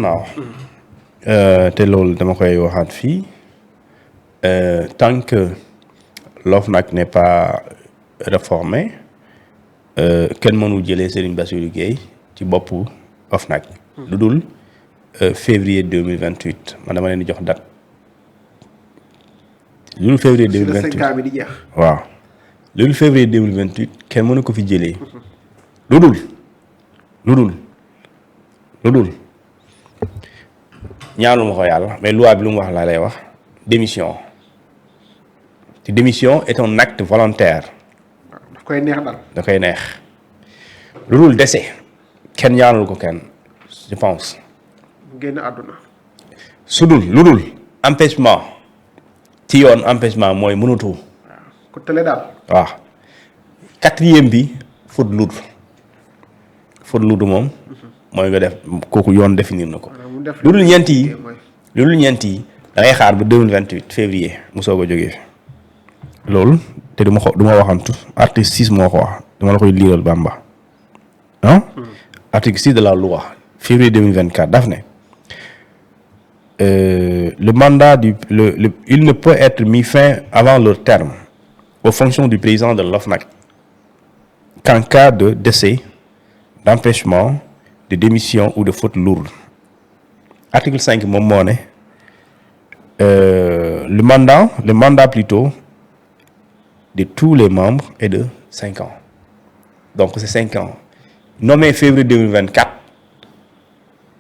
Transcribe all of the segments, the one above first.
non te loolu dama koy waxaat fii tant que l'OFNAC n'est pas réformé kenn mënul jëlee Serigne Bassirou Gueye ci boppu OFNAC lu dul février 2028 man dama leen di jox date lu dul février 2028 bi di jeex. waaw lu dul février 2028 kenn mënu ko fi jëlee lu dul ñaanu ma ko yàlla mais loi bi lu mu wax laa lay wax démission te démission est un acte volontaire. daf koy neex dal. da koy neex lu dul décès kenn ñaanul ko kenn je pense. génn àdduna. su dul lu dul empêchement ci yoon empêchement mooy mënatu. waaw ku tële daal. waaw 4e bi faute lourde moom. mooy nga def kooku yoon définir na ko. lu dul ñeent yi da ngay xaar ba 2028 février mu soog a jógee fi loolu te du ma waxantu article 6 moo ko wax dama la koy liiral Bamba ah. article 6 de la loi février 2024 daf ne le mandat il ne peut être mis fin avant leur terme aux fonctions du président de l'OFNAC qu'en cas de décès, d'empêchement, de démission ou de faute lourde. Article 5 moom moo ne le mandat plutôt de tous les membres est de 5 ans. Donc c'est 5 ans. Nommé février 2024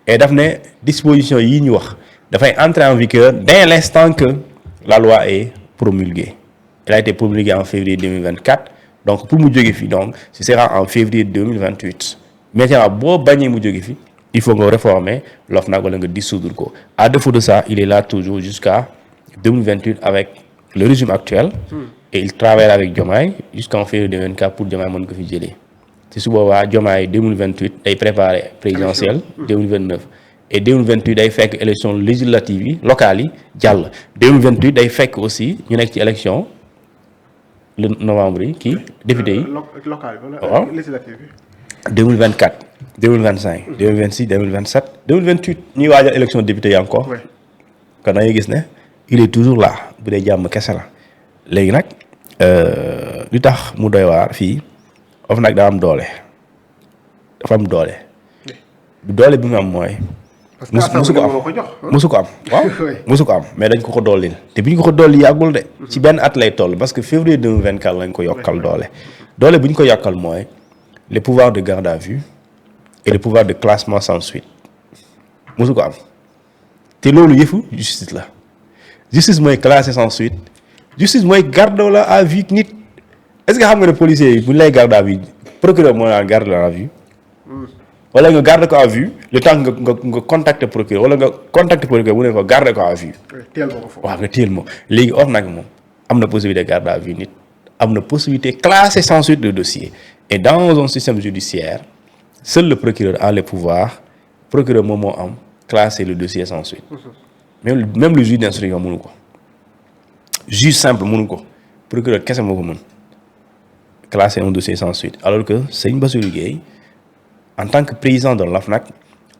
et daf ne disposition yi ñu wax dafay entrer en vigueur dès l'instant que la loi est promulguée. Elle a été promulguée en février 2024. Donc pour mu jóge fi donc ce sera en février 2028. Maintenant boo bañee mu jóge fi il faut nga réformer l'OFNAC wala nga dissoudre ko. À défaut de ça, il est là toujours jusqu'à 2028 avec le régime actuel. Et il travaille avec Diomaye jusqu'en février 2024 pour Diomaye mën ko fi jëlee. te su boobaa Diomaye 2028 day préparé présidentielle 2029 et 2028 day fekk élection législative yi locales yi jàll 2028 day fekk aussi ñu nekk ci élection le novembre yi kii député yi local waaw législative yi 2024 2025 2026 2027 2028 ñuy waajal élection député yi encore kon da ngay gis ne il est toujours là bu dee jàmm kese la léegi nag li tax mu doy waar fii OFNAC daa am doole dafa am doole doole bi mu am mooy. musu ko am waaw musu ko am mais dañ ko dollil te bi ñu ko dolli yàggul de. ci benn at lay toll parce que février 2024 lañ ko yokkal doole bu ñu ko yokkal mooy les pouvoirs de garde à vue et les pouvoirs de classement sans suite musu ko am te loolu yëfu justice la justice mooy classé sans suite justice mooy garde la à vue nit. est-ce que xam nga ne policiers yi bu ñu lay garde à vue procureur moo naan garde à vue wala nga garde ko à vue le temps nga contacter procureur wala nga contacter procureur mu ne ko garde ko à vue. teel ma ko foofu waaw nga teel ma léegi OFNAC moom am na possibilité garde à vue nit am na possibilité classer sans suite le dossier et dans un système judiciaire seul le procureur a les pouvoirs procureur moom moo am classer le dossier sans suite même le juge d'instruction mënu ko juge simple mënu ko procureur kese moo ko mën. Classer un dossier sans suite alors que Serigne Bassirou Gueye en tant que président de l'OFNAC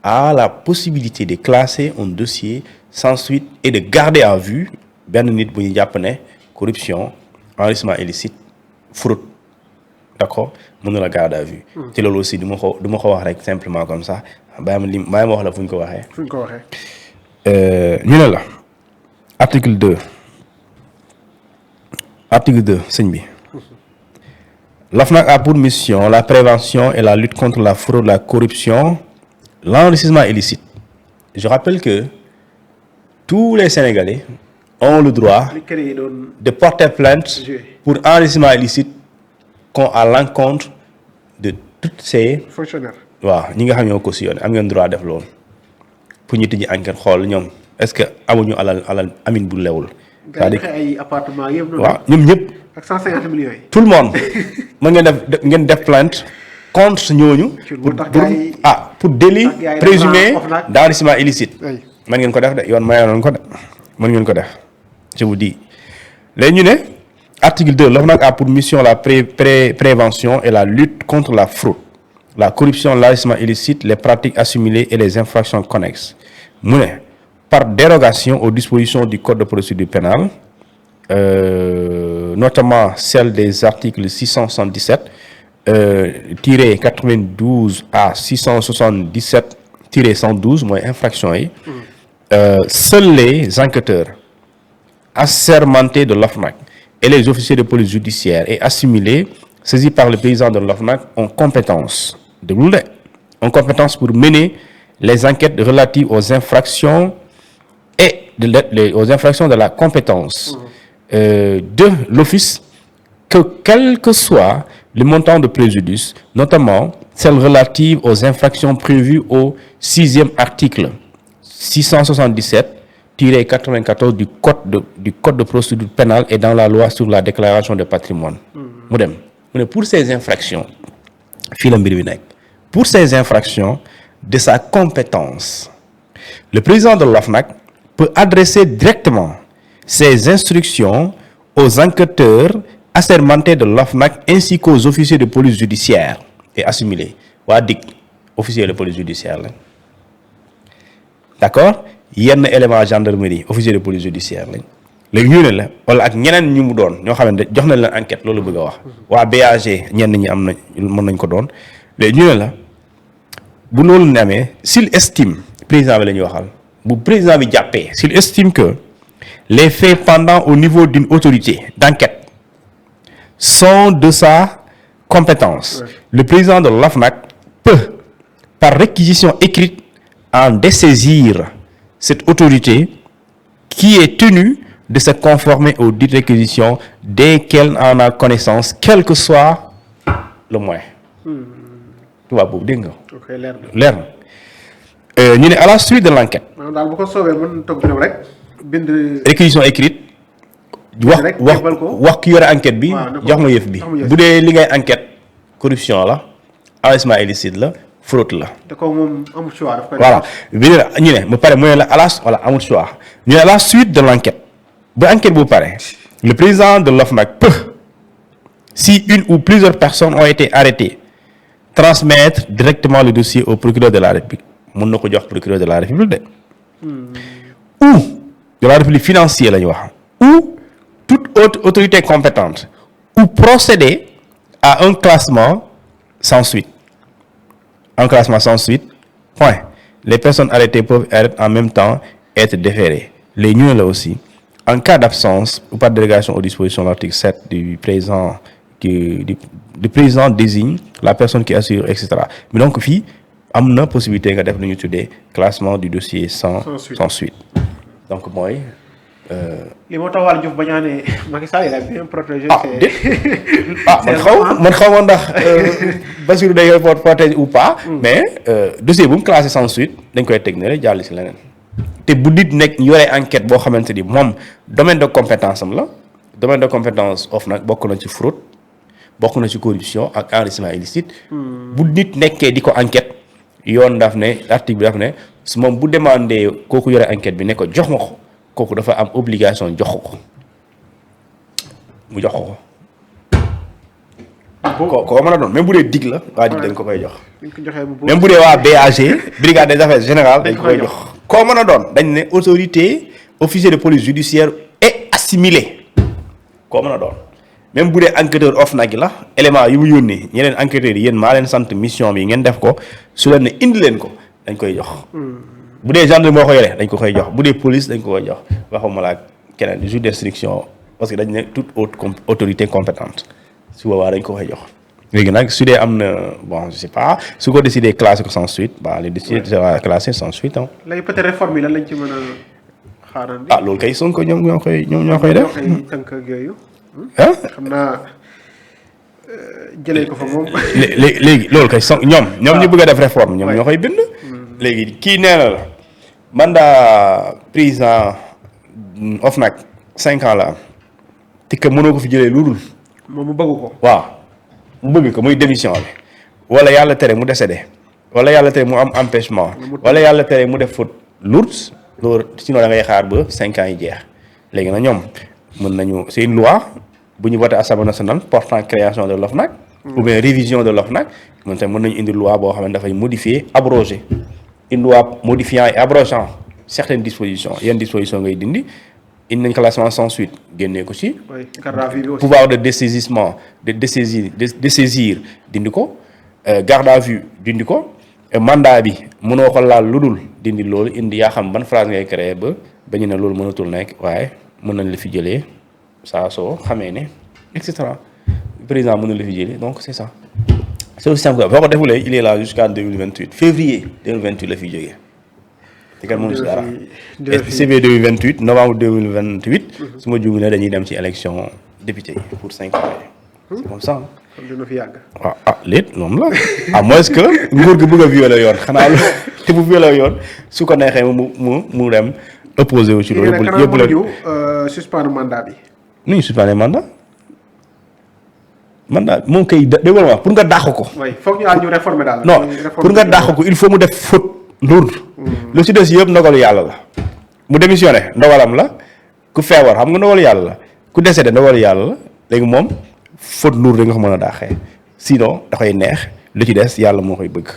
a la possibilité de classer un dossier sans suite et de garder à vue benn nit bu ñu jàpp ne corruption enrichissement illicite fraude d'accord mën na la garder à vue. te loolu aussi du ma ko wax rek simplement comme ça bàyyi ma wax la fu ñu ko waxee. ñu ne la article 2 sëñ bi. L'OFNAC a pour mission la prévention et la lutte contre la fraude, la corruption, l'enrichissement illicite. Je rappelle que tous les Sénégalais ont le droit de porter plainte pour enrichissement illicite à l'encontre de toutes ces fonctionnaires. waaw ñi nga xam ñoo cautionné am ngeen droit def loolu pour ñu tijji enquête xool ñoom est-ce que amuñu alal amin bu lewul. c'est-à-dire ay appartement yëpp. waaw ñoom ñëpp. ak 150 millions yi. tout le monde mën ngeen def plainte contre ñooñu. pour délit présumé d'enrichissement illicite. mën ngeen ko def de yoon mayoon ko de mën ngeen ko def je vous dis. léegi ñu ne article 2 l'OFNAC a pour mission la prévention et la lutte contre la fraude, la corruption, l'enrichissement illicite, les pratiques assimilées et les infractions connexes. mu ne par dérogation aux dispositions du code de procédure pénale notamment celle des articles 677 tiré 92 à 677 tiré 112 mooy infraction yi seuls les enquêteurs assermentés de l'OFNAC et les officiers de police judiciaire et assimilés saisis par le président de l'OFNAC ont compétence pour mener les enquêtes relatives aux infractions aux infractions de la compétence de l'office, quel que soit le montant de préjudice, notamment celles relatives aux infractions prévues au 6e article 677-94 du code de procédure pénale et dans la loi sur la déclaration de patrimoine. mu dem mu ne pour ces infractions fii la mbir bi nekk pour ces infractions de sa compétence le président de l'OFNAC peut adresser directement ses instructions aux enquêteurs assermentés de l'OFNAC ainsi qu'aux officiers de police judiciaire et assimilés waa DIC officier de police judiciaire la d'accord yenn élément gendarmerie officier de police judiciaire lañ léegi ñu ne la wala ak ñeneen ñu mu doon ñoo xamante jox nañ leen enquête loolu bëgg a wax waa BAG ñenn ñi am na mën nañ ko doon léegi ñu ne la bu loolu ne amee s'il estime président bi la ñuy waxal bu président bi jàppee s'il estime que les faits pendant au niveau d'une autorité d'enquête sont de sa compétence le président de l'OFNAC peut par réquisition écrite en dessaisir cette autorité qui est tenue de se conformer aux dites réquisitions dès qu'elle en a connaissance quel que soit le moyen tubaab boobu dégg nga leer na ñu ne à la suite de l'enquête maanaam daal bu ko soobee mën toog ñoom rek bind réquisition écrite wax ki yore enquête bi jox ma yëf bi bu dee li ngay enquête corruption la enrichissement illicite la fraude la. te kooku moom amul choix daf koy voilà bi ñu ne mu pare mu ne la à la voilà amul choix ñu ne à la suite de l'enquête bu enquête bu pare le président de l'OFNAC peut si une ou plusieurs personnes ont été arrêtées transmettre directement le dossier au procureur de la République mën na ko jox procureur de la République de ou de la République financière la ñu wax ou toute autre autorité compétente ou procéder à un classement sans suite point les personnes arrêtées peuvent en même temps être déférées les ñu la aussi en cas d'absence ou par délégation aux dispositions de l'article 7 du président du président désigne la personne qui assure etc mais donc fii am na possibilité nga def lu ñu tuddee classement du dossier sans suite donc mooy. li moo tax Waly Diouf ba ñu ne Macky Sall il a bien protégé. man xaw ma ndax Bassirou day protéger ou pas. mais dossier bu mu classé sans suite dañ koy teg ne rek jàll si leneen. te bu nit nekk yore enquête boo xamante ni moom domaine de compétence am la domaine de compétence OFNAC bokk na ci fraude bokk na ci corruption ak enrichissement illicite. bu nit nekkee di ko enquête yoon daf ne article bi daf ne su moom bu demandé kooku yore enquête bi ne ko jox ma ko. kooku dafa am obligation jox ko mu jox ko koo mën a doon même bu dee dig la waa dig dañ ko koy jox même bu dee waa BAG brigade des affaires générales dañ ko koy jox koo mën a doon dañ ne autorité officier de police judiciaire et assimilé koo mën a doon même bu dee enquêteur OFNAC la élément yi mu yónnee ñeneen enquêteurs yi yéen maa leen sant mission bi ngeen def ko su leen ne indi leen ko dañ koy jox bu dee gendarme moo ko yore dañ ko koy jox bu dee police dañ ko koy jox waxuma la keneen juge d'instruction parce que dañ ne toute autre autorité compétente su boobaa dañ ko koy jox léegi nag su dee am na bon je sais pas su ko décidé classé ko sans suite bah les dossiers sera classé sans suite ah. léegi peut-être réforme yi lan lañ ci mën a xaarandi. ah loolu kay Sonko ñoom ñoo koy def. tënk ak yooyu. ah xam naa jëlee ko fa moom. léegi loolu kay ñoom ñu bëgg a def réforme ñoom ñoo koy bind. léegi kii nee na la mandat président OFNAC 5 ans la am te que mënoo ko fi jëlee lu dul. moom mu bëgg ko. waaw mu bëgg ko muy démission bi wala yàlla tere mu décédé wala yàlla tere mu am empêchement wala yàlla tere mu def faute lourde loolu sinon da ngay xaar ba 5 ans yi jeex léegi nag ñoom mën nañu c'est une loi bu ñu voté Assemblée nationale portant création de l'OFNAC ou bien révision de l'OFNAC mën nañu indi loi boo xam ne dafay modifier abroger une loi modifiant et abrogeant certaines dispositions yenn dispositions ngay dindi indi nañ classement sans suite génnee ko ci. oui garde à vue bi aussi. pouvoir de dessaisissement de dessaisir dindi ko garde à vue dindi ko mandat bi mënoo ko laal lu dul dindi loolu indi yaa xam ban phrase ngay créer ba ñu ne loolu mënatul nekk waaye mën nañ la fi jëlee saa soo xamee ne et cetera président mën na la fi jëlee donc c'est ça. c'est aussi simple que boo ko defulee il est là jusqu'en 2028 février 2028 la fi jógee. te kenn mënu si dara CV 2028 novembre 2028. su ma juumee ne dañuy dem ci élection député yi pour 5 ans. c'est comme ça. kon dina fi yàgg. waaw léet noonu la à moins que nguur gi bëgg a violer yoon xanaa lu te bu violer yoon su ko neexee mu dem opposé wu ci loolu. yëpp la suspendre mandat bi. nu ñu suspendre mandat moom kay dégg nga wax pour nga dàq ko. oui foog ñu réformer daal. non pour nga dàq ko il faut mu def faute lourde. lu ci des yëpp ndogalu yàlla la. mu démissionné ndogalam la ku feebar xam nga ndogalu yàlla la ku décédé ndogalu yàlla la léegi moom faute lourde da nga ko mën a dàqee sinon da koy neex lu ci des yàlla moo koy bëgg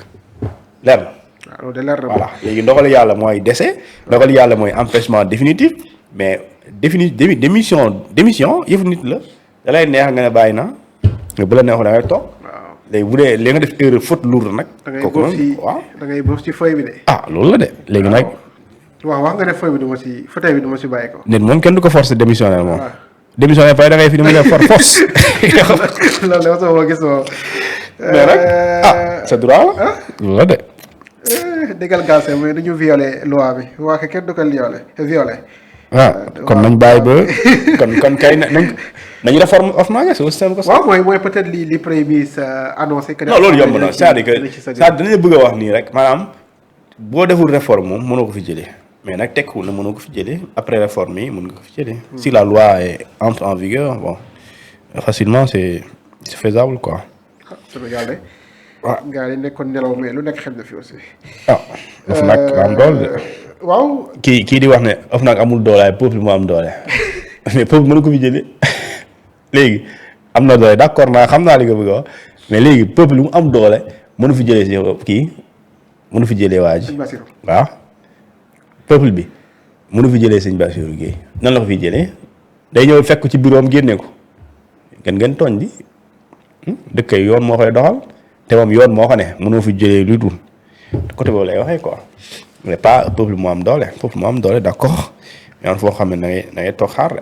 leer na. waaw loolu de leer na. voilà léegi ndogalu yàlla mooy décès ndogalu yàlla mooy empêchement définitif mais démission yëfu nit la da lay neex nga ne bàyyi naa. mais bu la neexoon da ngay toog. waaw léegi bu dee li nga def erreur faute lourde nag. kooku noonu waaw da ngay boof ci feuille bi de. loolu la de léegi nag. waaw wax nga ne feuille bi du ma si fauteuil bi du ma si bàyyi ko. nit moom kenn du ko forcer démissionnaire moom. démissionnaire pare da ngay fi di mu def force. loolu la sama gis moom. mais nag c'est droit la. loolu la de. déggal gaase mooy dañu violer loi bi waa kenn du ko violer. kon nañ bàyyi ba kon kay nañu réforme OFNAC c'est aussi simple que ça. waaw mooy peut-être li premier ministre annoncé que. non loolu yomb na c'est-à-dire que ça dinañu bëgg a wax nii rek maanaam boo deful réforme moom mënoo ko fi jëlee mais nag tekkiwul na mënoo ko fi jëlee après réforme yi mën nga ko fi jëlee. si la loi entre en vigueur bon facilement c'est faisable quoi. Sénégal de. waaw gars yi nekkoon nelaw mais lu nekk xam na fi aussi. OFNAC am doole de. waaw. kii di wax ne OFNAC amul doole waaye peuple moo am doole mais peuple mënu ko fi jëlee léegi am na doole d'accord naa xam naa li nga bëgg a wax mais léegi peuple mu am doole mënu fi jëlee si kii mënu fi jëlee waa ji waaw peuple bi mënu fi jëlee sëñ Bassirou Guèye nan la ko fi jëlee day ñëw fekk ci bureau am génne ko ngeen tooñ di dëkk yi yoon moo koy doxal te moom yoon moo ko ne mënoo fi jëlee lu dul côté boobu lay waxee quoi. mais pas peuple mu am doole d'accord mais am foo xam ne da ngay toog xaar de.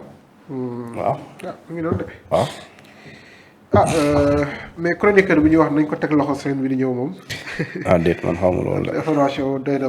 waaw. mu ngi noonu de. waaw. mais chroniqueur bi ñuy wax nañ ko teg loxo semaine bi di ñëw moom. déet man xaw ma loolu la. information doy na